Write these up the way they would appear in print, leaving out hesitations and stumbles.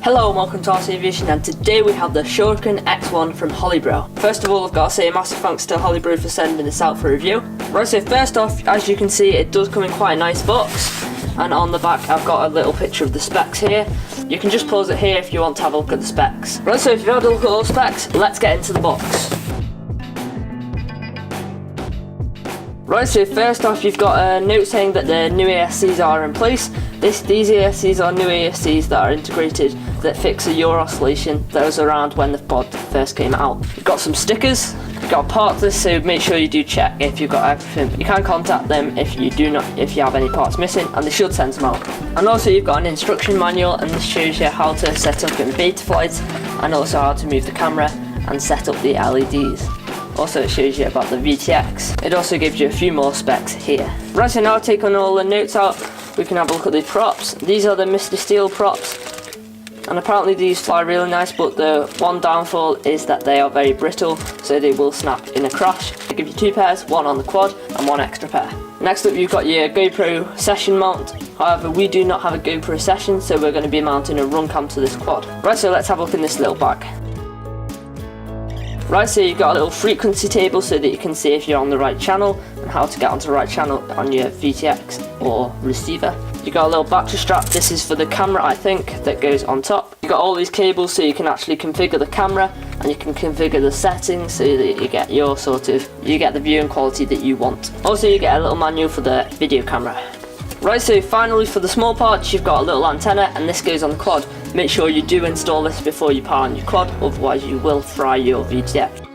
Hello and welcome to Aviation, and today we have the Shuriken X1 from Holybro. First of all, I've got to say a massive thanks to Holybro for sending this out for review. Right, so first off, as you can see, it does come in quite a nice box, and on the back I've got a little picture of the specs here. You can just pause it here if you want to have a look at the specs. Right, so if you've had a look at all the specs, let's get into the box. Right, so first off you've got a note saying that the new ASCs are in place. These ASCs are new ASCs that are integrated that fix a yaw oscillation that was around when the pod first came out. You've got some stickers, you've got a part list, so make sure you do check if you've got everything. You can contact them if you have any parts missing, and they should send them out. And also you've got an instruction manual, and this shows you how to set up in beta flight and also how to move the camera and set up the LEDs. Also, it shows you about the VTX. It also gives you a few more specs here. Right, so now taking all the notes out, we can have a look at the props. These are the Mr. Steel props, and apparently these fly really nice, but the one downfall is that they are very brittle, so they will snap in a crash. They give you two pairs, one on the quad and one extra pair. Next up you've got your GoPro session mount. However, we do not have a GoPro session, so we're going to be mounting a run cam to this quad. Right, so let's have a look in this little bag. Right, so you've got a little frequency table so that you can see if you're on the right channel and how to get onto the right channel on your VTX or receiver. You've got a little battery strap. This is for the camera, I think, that goes on top. You've got all these cables so you can actually configure the camera, and you can configure the settings so that you get the viewing quality that you want. Also, you get a little manual for the video camera. Right, so finally for the small parts, you've got a little antenna, and this goes on the quad. Make sure you do install this before you power on your quad, otherwise you will fry your VTX.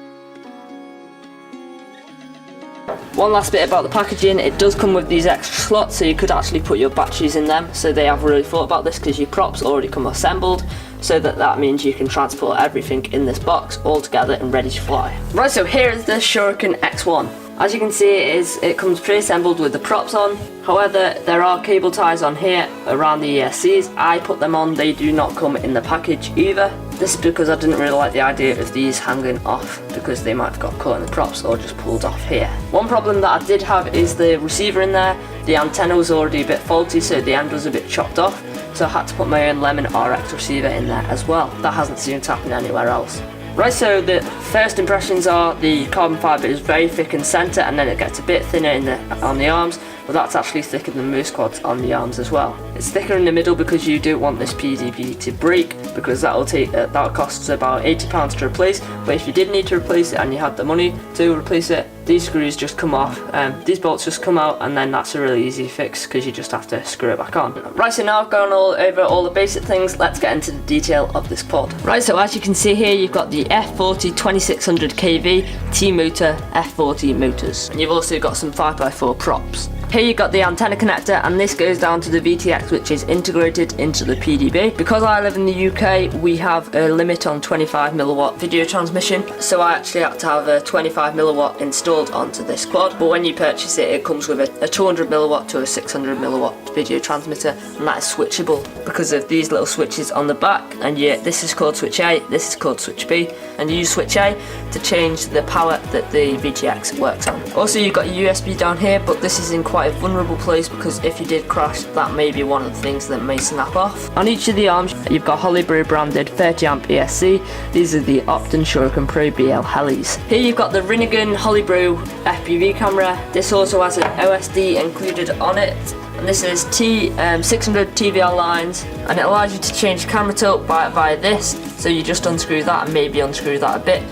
One last bit about the packaging, it does come with these extra slots, so you could actually put your batteries in them, so they have really thought about this because your props already come assembled, so that means you can transport everything in this box all together and ready to fly. Right, so here is the Shuriken X1. As you can see, it comes pre-assembled with the props on. However, there are cable ties on here around the ESCs. I put them on, they do not come in the package either. This is because I didn't really like the idea of these hanging off, because they might have got caught in the props or just pulled off here. One problem that I did have is the receiver in there. The antenna was already a bit faulty, so the end was a bit chopped off. So I had to put my own Lemon RX receiver in there as well. That hasn't seemed to happen anywhere else. Right, so the first impressions are the carbon fibre is very thick in centre, and then it gets a bit thinner on the arms, but that's actually thicker than most quads on the arms as well. It's thicker in the middle because you don't want this PDB to break, because that'll cost about £80 to replace. But if you did need to replace it and you had the money to replace it, these screws just come off, these bolts just come out, and then that's a really easy fix because you just have to screw it back on. Right, so now I've gone over all the basic things, let's get into the detail of this quad. Right, so as you can see here, you've got the F40 2600 kV T-motor F40 motors, and you've also got some 5x4 props. Here you've got the antenna connector, and this goes down to the VTX, which is integrated into the PDB. Because I live in the UK, we have a limit on 25mW video transmission, so I actually had to have a 25mW installed onto this quad. But when you purchase it, it comes with a 200mW to a 600mW video transmitter, and that is switchable because of these little switches on the back. And yeah, this is called switch A, this is called switch B, and you use switch A to change the power that the VTX works on. Also, you've got your USB down here, but this is in quite a vulnerable place because if you did crash, that may be one of the things that may snap off. On each of the arms you've got Holybro branded 30A ESC. These are the Opton Shuriken Pro BLhelis. Here you've got the Rinnigan Holybro FPV camera. This also has an OSD included on it, and this is 600 TVL lines, and it allows you to change the camera tilt via this. So you just unscrew that and maybe unscrew that a bit,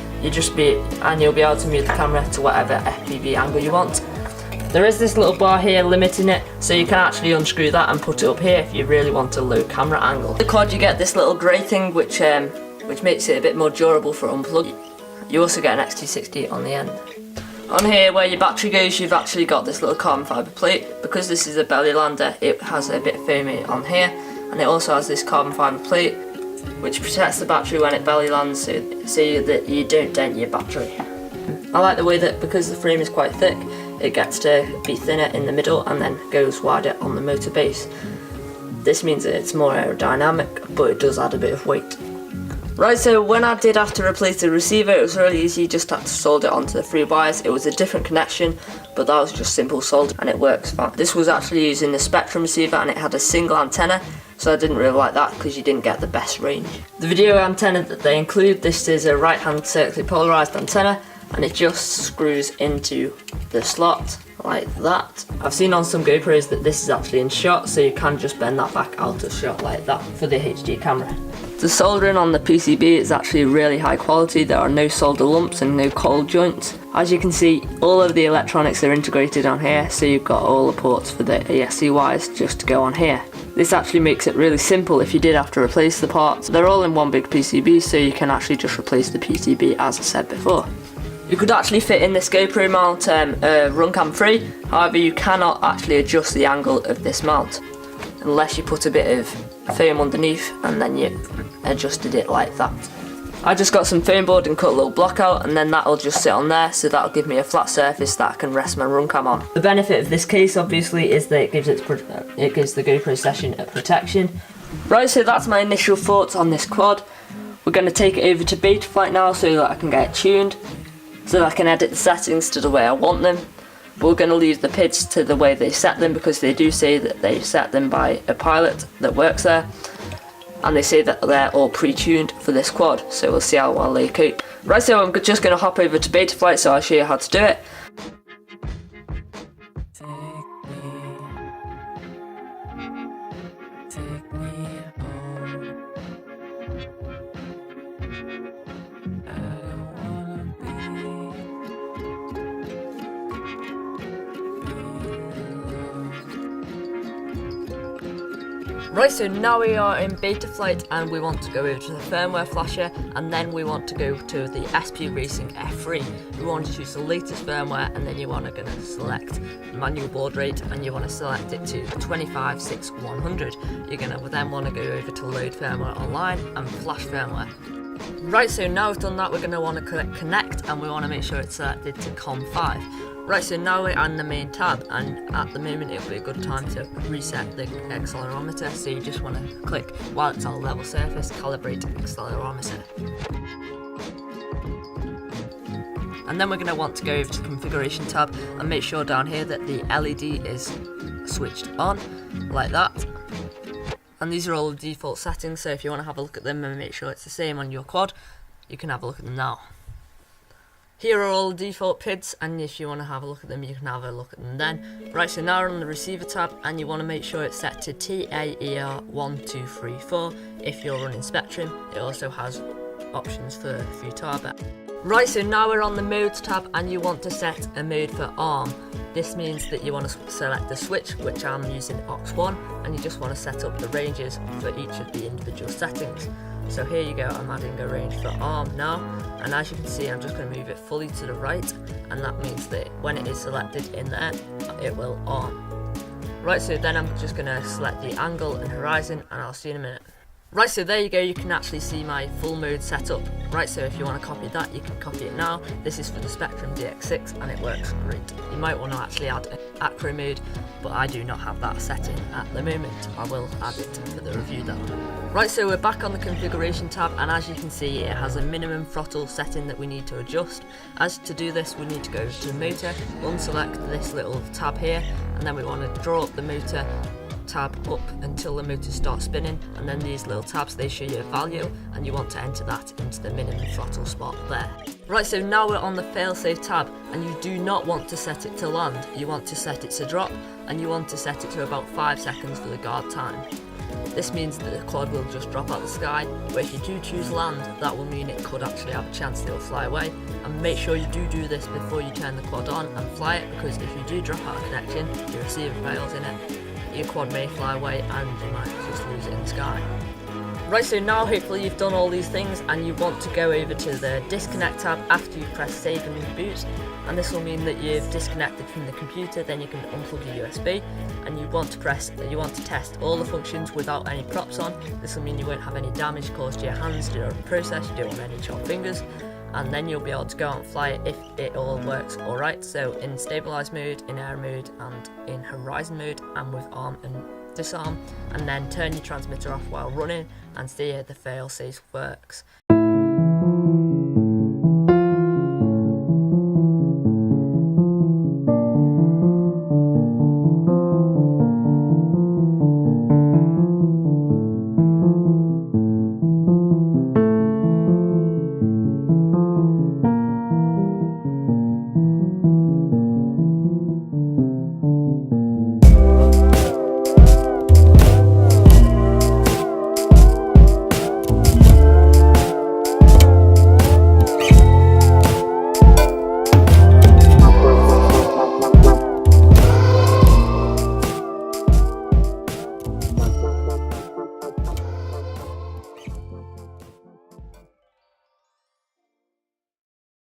and you'll be able to move the camera to whatever FPV angle you want. There is this little bar here limiting it, so you can actually unscrew that and put it up here if you really want a low camera angle. The quad, you get this little grey thing which makes it a bit more durable for unplug. You also get an X260 on the end. On here where your battery goes, you've actually got this little carbon fibre plate. Because this is a belly lander, it has a bit of foamy on here, and it also has this carbon fibre plate which protects the battery when it belly lands, so that you don't dent your battery. I like the way that, because the frame is quite thick, it gets to be thinner in the middle and then goes wider on the motor base. This means that it's more aerodynamic, but it does add a bit of weight. Right, so when I did have to replace the receiver, it was really easy, just had to solder it onto the 3 wires. It was a different connection, but that was just simple solder and it works fine. This was actually using the Spectrum receiver and it had a single antenna, so I didn't really like that because you didn't get the best range. The video antenna that they include, this is a right hand circularly polarised antenna and it just screws into the slot like that. I've seen on some GoPros that this is actually in shot, so you can just bend that back out of shot like that for the HD camera. The soldering on the PCB is actually really high quality. There are no solder lumps and no cold joints. As you can see, all of the electronics are integrated on here, so you've got all the ports for the ESC wires just to go on here. This actually makes it really simple if you did have to replace the parts. They're all in one big PCB, so you can actually just replace the PCB as I said before. You could actually fit in this GoPro mount runcam free, however you cannot actually adjust the angle of this mount unless you put a bit of foam underneath and then you adjusted it like that. I just got some foam board and cut a little block out, and then that'll just sit on there, so that'll give me a flat surface that I can rest my runcam on. The benefit of this case obviously is that it gives the GoPro session a protection. Right, so that's my initial thoughts on this quad. We're going to take it over to Betaflight now so that I can get it tuned, so that I can edit the settings to the way I want them. But we're going to leave the PIDs to the way they set them, because they do say that they set them by a pilot that works there, and they say that they're all pre-tuned for this quad, so we'll see how well they cope. Right, so I'm just going to hop over to Betaflight so I'll show you how to do it. Right, so now we are in Betaflight and we want to go over to the firmware flasher, and then we want to go to the SP Racing F3. We want to choose the latest firmware, and then you want to select manual baud rate and you want to select it to 256100. You're going to then want to go over to load firmware online and flash firmware. Right, so now we've done that, we're going to want to click connect and we want to make sure it's selected to COM5. Right, so now we're on the main tab, and at the moment it would be a good time to reset the accelerometer, so you just want to click, while it's on level surface, calibrate accelerometer. And then we're going to want to go over to the configuration tab and make sure down here that the LED is switched on, like that. And these are all the default settings, so if you want to have a look at them and make sure it's the same on your quad, you can have a look at them now. Here are all the default PIDs, and if you want to have a look at them, you can have a look at them then. Right, so now we're on the receiver tab, and you want to make sure it's set to TAER1234 if you're running Spectrum. It also has options for Futaba. Right, so now we're on the modes tab, and you want to set a mode for ARM. This means that you want to select the switch, which I'm using aux1, and you just want to set up the ranges for each of the individual settings. So here you go, I'm adding a range for ARM now, and as you can see I'm just going to move it fully to the right, and that means that when it is selected in there, it will ARM. Right, so then I'm just going to select the angle and horizon, and I'll see you in a minute. Right, so there you go, you can actually see my full mode setup. Right, so if you want to copy that, you can copy it now. This is for the Spectrum DX6 and it works great. You might want to actually add an acro mode, but I do not have that setting at the moment. I will add it for the review though. Right, so we're back on the configuration tab, and as you can see it has a minimum throttle setting that we need to adjust. As to do this, we need to go to the motor, unselect this little tab here, and then we want to draw up the motor tab up until the motor starts spinning, and then these little tabs, they show you a value, and you want to enter that into the minimum throttle spot there. Right, so now we're on the failsafe tab, and you do not want to set it to land, you want to set it to drop, and you want to set it to about 5 seconds for the guard time. This means that the quad will just drop out the sky, but if you do choose land, that will mean it could actually have a chance that it will fly away. And make sure you do this before you turn the quad on and fly it, because if you do drop out of connection, your receiver fails in it, your quad may fly away and you might just lose it in the sky. Right, so now hopefully you've done all these things, and you want to go over to the disconnect tab after you press save and reboot, and this will mean that you've disconnected from the computer. Then you can unplug your USB, and you want to test all the functions without any props on. This will mean you won't have any damage caused to your hands during the process, you don't want any chopped fingers, and then you'll be able to go out and fly it if it all works alright. So in stabilize mode, in air mode, and in horizon mode, and with arm and disarm, and then turn your transmitter off while running and see if the fail-safe works.